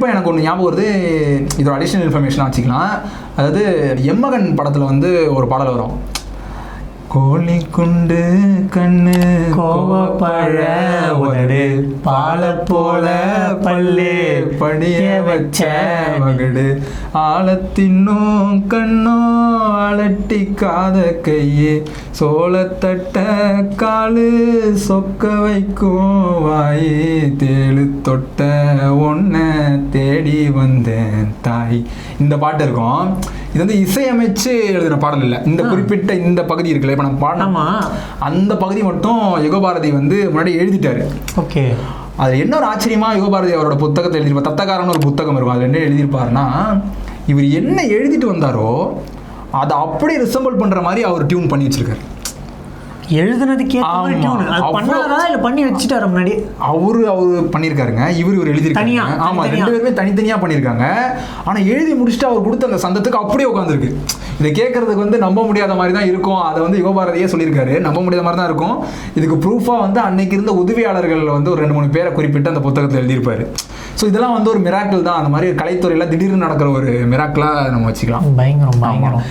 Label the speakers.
Speaker 1: இப்போ எனக்கு ஒன்று ஞாபகம் வருது, இதோட அடிஷ்னல் இன்ஃபர்மேஷனாக வச்சுக்கலாம். அதாவது எம்மகன் படத்தில் வந்து ஒரு பாடல் வரும், கோழி குண்டு கண்ணு
Speaker 2: கோவப்பழ உதடு பால போல பல்லு
Speaker 1: படிய வச்ச மகடு ஆழத்தின்னும் கண்ணோ அலட்டிக்காத கையே சோளத்தட்ட காலு சொக்க வைக்கும் வாயி தேழு தொட்ட ஒன்ன தேடி வந்தேன் தாய். இந்த பாட்டு இருக்கும். இது வந்து இசையமைச்சு எழுதின பாடல் இல்லை. இந்த குறிப்பிட்ட இந்த பகுதி இருக்குல்ல, இப்போ நம்ம பாடலாமா, அந்த பகுதி மட்டும் யுகபாரதி வந்து முன்னாடி எழுதிட்டாரு.
Speaker 2: ஓகே.
Speaker 1: அது என்ன ஒரு ஆச்சரியமா, யுகபாரதி அவரோட புத்தகத்தை எழுதியிருப்பார். தத்தக்காரன்னு ஒரு புத்தகம் இருக்கும். அதில் என்ன எழுதியிருப்பாருன்னா, இவர் என்ன எழுதிட்டு வந்தாரோ அதை அப்படியே ரிசம்பிள் பண்ற மாதிரி அவர் டியூன் பண்ணி வச்சிருக்காரு.
Speaker 2: எழுதுனதுக்கே பண்ணாரா இல்ல பண்ணி வச்சுட்டாரு முன்னாடி? அவரு
Speaker 1: பண்ணியிருக்காருங்க. இவர் எழுதியிருக்காங்க. ஆமா, ரெண்டு பேருமே தனித்தனியா பண்ணியிருக்காங்க. ஆனா எழுதி முடிச்சுட்டு அவர் கொடுத்த அந்த சந்தத்துக்கு அப்படியே உட்காந்துருக்கு. இதை கேட்கறதுக்கு வந்து நம்ப முடியாத மாதிரி தான் இருக்கும். அதை வந்து யுகபாரதியே சொல்லியிருக்காரு, நம்ப முடியாத மாதிரி தான் இருக்கும். இதுக்கு ப்ரூஃபா வந்து அன்னைக்கு இருந்த உதவியாளர்கள் வந்து ஒரு 2-3 பேரை குறிப்பிட்டு அந்த புத்தகத்தில் எழுதியிருப்பாரு. ஸோ இதெல்லாம் வந்து ஒரு மிராக்கிள் தான். அந்த மாதிரி கலைத்துறையில திடீர்னு நடக்கிற ஒரு மிராக்கிளா நம்ம வச்சுக்கலாம்.
Speaker 2: பயங்கரம்.